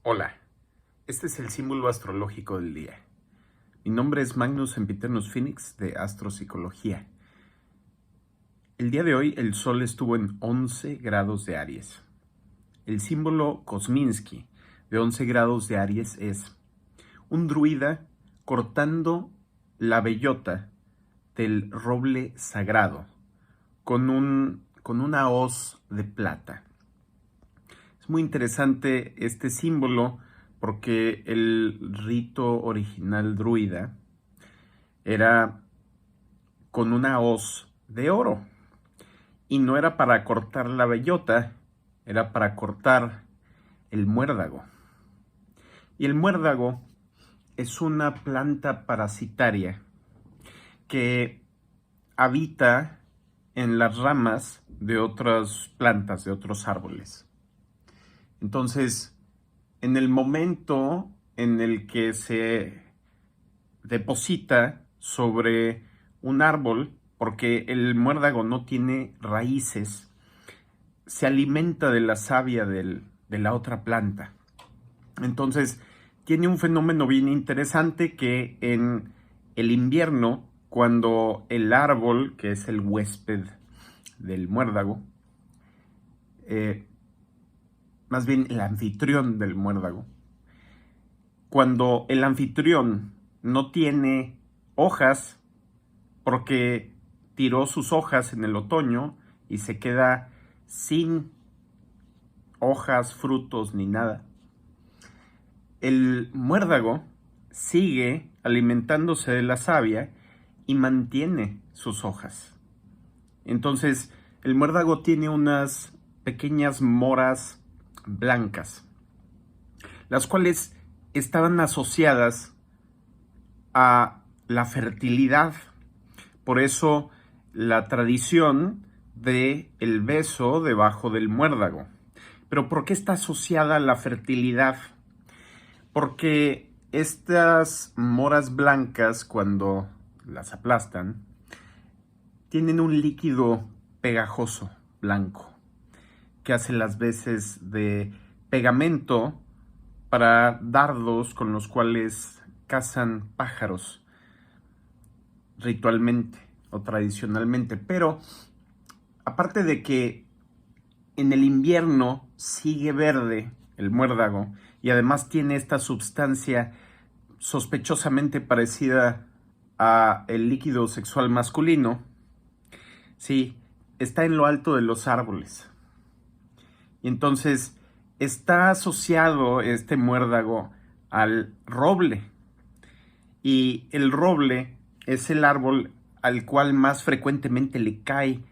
Hola, este es el símbolo astrológico del día. Mi nombre es Magnus Sempiternus Phoenix de Astropsicología. El día de hoy el Sol estuvo en 11 grados de Aries. El símbolo Kosminski de 11 grados de Aries es un druida cortando la bellota del roble sagrado con una hoz de plata. Es muy interesante este símbolo porque el rito original druida era con una hoz de oro y no era para cortar la bellota, era para cortar el muérdago. Y el muérdago es una planta parasitaria que habita en las ramas de otras plantas, de otros árboles. Entonces, en el momento en el que se deposita sobre un árbol, porque el muérdago no tiene raíces, se alimenta de la savia de la otra planta. Entonces, tiene un fenómeno bien interesante que en el invierno, cuando el árbol, que es el huésped del muérdago, más bien el anfitrión del muérdago, cuando el anfitrión no tiene hojas porque tiró sus hojas en el otoño y se queda sin hojas, frutos ni nada, el muérdago sigue alimentándose de la savia y mantiene sus hojas. Entonces, el muérdago tiene unas pequeñas moras blancas, las cuales estaban asociadas a la fertilidad. Por eso la tradición de el beso debajo del muérdago. ¿Pero por qué está asociada a la fertilidad? Porque estas moras blancas, cuando las aplastan, tienen un líquido pegajoso blanco que hace las veces de pegamento para dardos con los cuales cazan pájaros ritualmente o tradicionalmente. Pero aparte de que en el invierno sigue verde el muérdago y además tiene esta sustancia sospechosamente parecida a el líquido sexual masculino, sí, está en lo alto de los árboles. Y entonces está asociado este muérdago al roble. Y el roble es el árbol al cual más frecuentemente le cae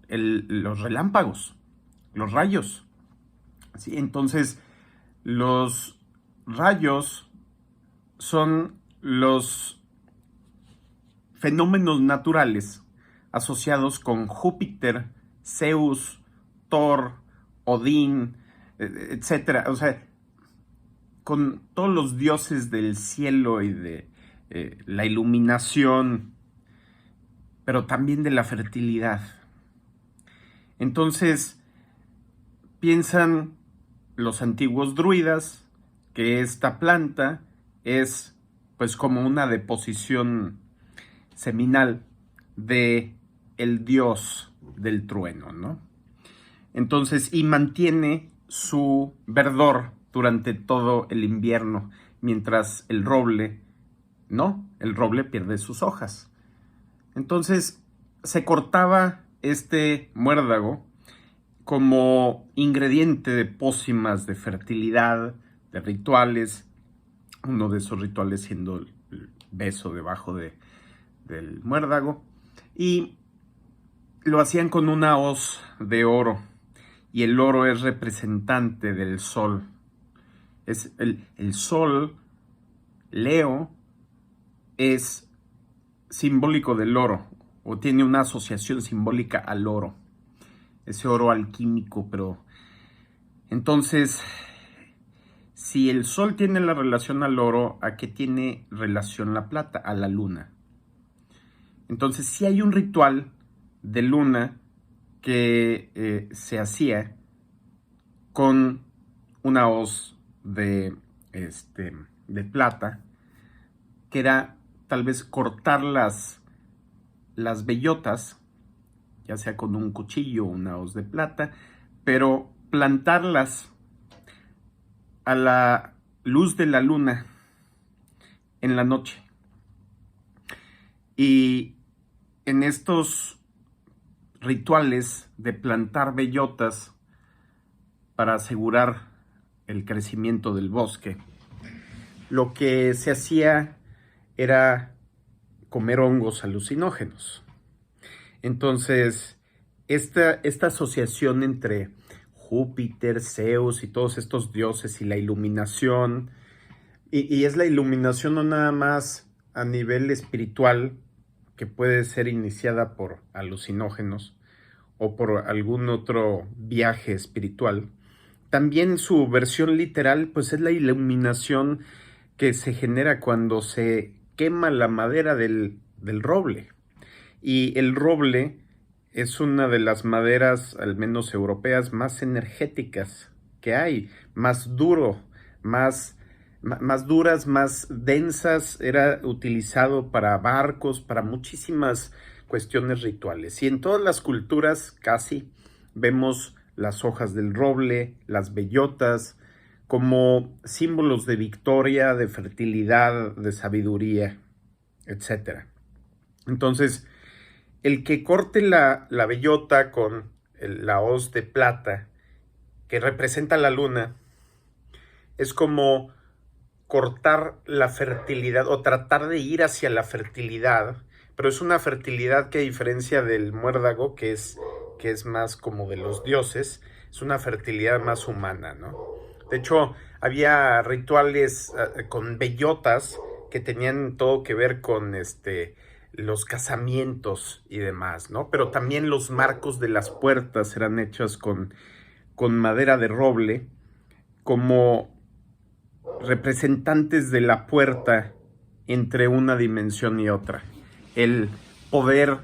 los relámpagos, los rayos. ¿Sí? Entonces, los rayos son los fenómenos naturales asociados con Júpiter, Zeus, Thor, Odín, etcétera. O sea, con todos los dioses del cielo y de la iluminación, pero también de la fertilidad. Entonces, piensan los antiguos druidas que esta planta es pues como una deposición seminal de el dios del trueno, ¿no? Entonces, y mantiene su verdor durante todo el invierno, mientras el roble, no, el roble pierde sus hojas. Entonces, se cortaba este muérdago como ingrediente de pócimas de fertilidad, de rituales, uno de esos rituales siendo el beso debajo del muérdago, y lo hacían con una hoz de oro, y el oro es representante del sol. Es el sol, Leo, es simbólico del oro, o tiene una asociación simbólica al oro, ese oro alquímico, pero entonces, si el sol tiene la relación al oro, ¿a qué tiene relación la plata? A la luna. Entonces, si hay un ritual de luna que se hacía con una hoz de plata, que era tal vez cortar las bellotas, ya sea con un cuchillo o una hoz de plata, pero plantarlas a la luz de la luna en la noche. Y en estos rituales de plantar bellotas para asegurar el crecimiento del bosque, lo que se hacía era comer hongos alucinógenos. Entonces, esta asociación entre Júpiter, Zeus y todos estos dioses y la iluminación, y es la iluminación no nada más a nivel espiritual, que puede ser iniciada por alucinógenos o por algún otro viaje espiritual. También su versión literal, pues es la iluminación que se genera cuando se quema la madera del roble. Y el roble es una de las maderas, al menos europeas, más energéticas que hay, más duro, más duras, más densas. Era utilizado para barcos, para muchísimas cuestiones rituales. Y en todas las culturas casi vemos las hojas del roble, las bellotas, como símbolos de victoria, de fertilidad, de sabiduría, etc. Entonces, el que corte la bellota con la hoz de plata, que representa la luna, es como cortar la fertilidad o tratar de ir hacia la fertilidad, pero es una fertilidad que, a diferencia del muérdago, que es más como de los dioses, es una fertilidad más humana, ¿no? De hecho, había rituales con bellotas que tenían todo que ver con los casamientos y demás, ¿no? Pero también los marcos de las puertas eran hechos con madera de roble, como representantes de la puerta entre una dimensión y otra. El poder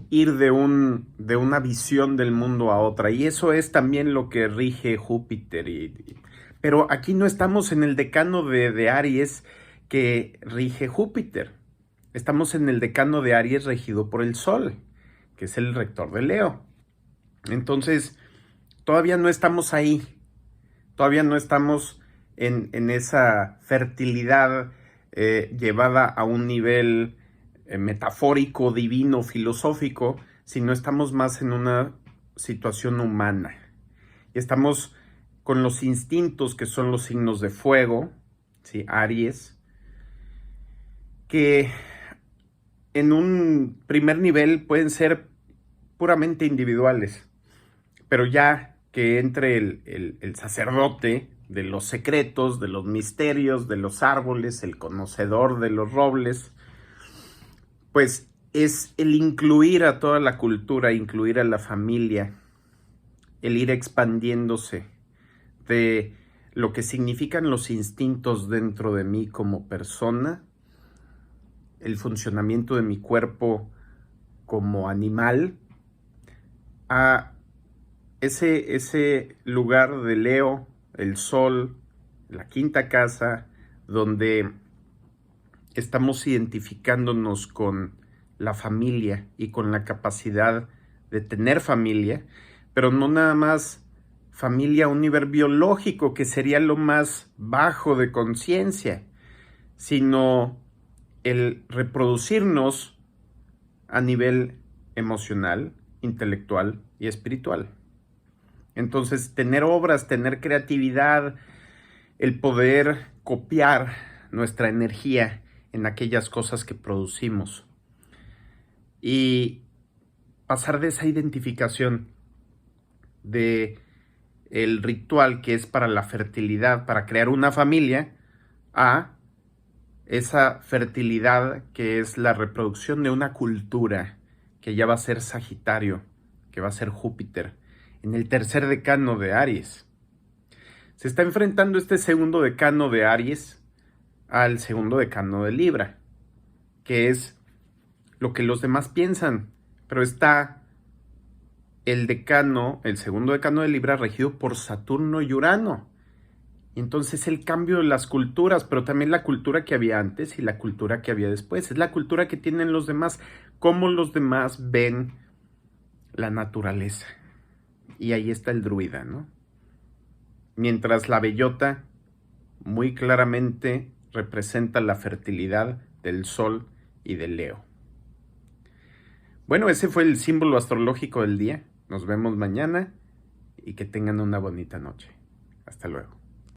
ir de una visión del mundo a otra. Y eso es también lo que rige Júpiter. Pero aquí no estamos en el decano de Aries que rige Júpiter. Estamos en el decano de Aries regido por el Sol, que es el rector de Leo. Entonces, todavía no estamos ahí. Todavía no estamos en esa fertilidad llevada a un nivel metafórico, divino, filosófico, sino estamos más en una situación humana. Y estamos con los instintos, que son los signos de fuego, ¿sí? Aries, que en un primer nivel pueden ser puramente individuales, pero ya que entre el sacerdote de los secretos, de los misterios, de los árboles, el conocedor de los robles, pues es el incluir a toda la cultura, incluir a la familia, el ir expandiéndose de lo que significan los instintos dentro de mí como persona, el funcionamiento de mi cuerpo como animal, a ese lugar de Leo, el Sol, la quinta casa, donde estamos identificándonos con la familia y con la capacidad de tener familia, pero no nada más familia a un nivel biológico, que sería lo más bajo de conciencia, sino el reproducirnos a nivel emocional, intelectual y espiritual. Entonces, tener obras, tener creatividad, el poder copiar nuestra energía en aquellas cosas que producimos y pasar de esa identificación de el ritual que es para la fertilidad, para crear una familia, a esa fertilidad que es la reproducción de una cultura, que ya va a ser Sagitario, que va a ser Júpiter, en el tercer decano de Aries. Se está enfrentando este segundo decano de Aries al segundo decano de Libra, que es lo que los demás piensan, pero está el segundo decano de Libra regido por Saturno y Urano, Y entonces el cambio de las culturas, pero también la cultura que había antes y la cultura que había después. Es la cultura que tienen los demás, cómo los demás ven la naturaleza. Y ahí está el druida, ¿no? Mientras la bellota muy claramente representa la fertilidad del Sol y del Leo. Bueno, ese fue el símbolo astrológico del día. Nos vemos mañana y que tengan una bonita noche. Hasta luego.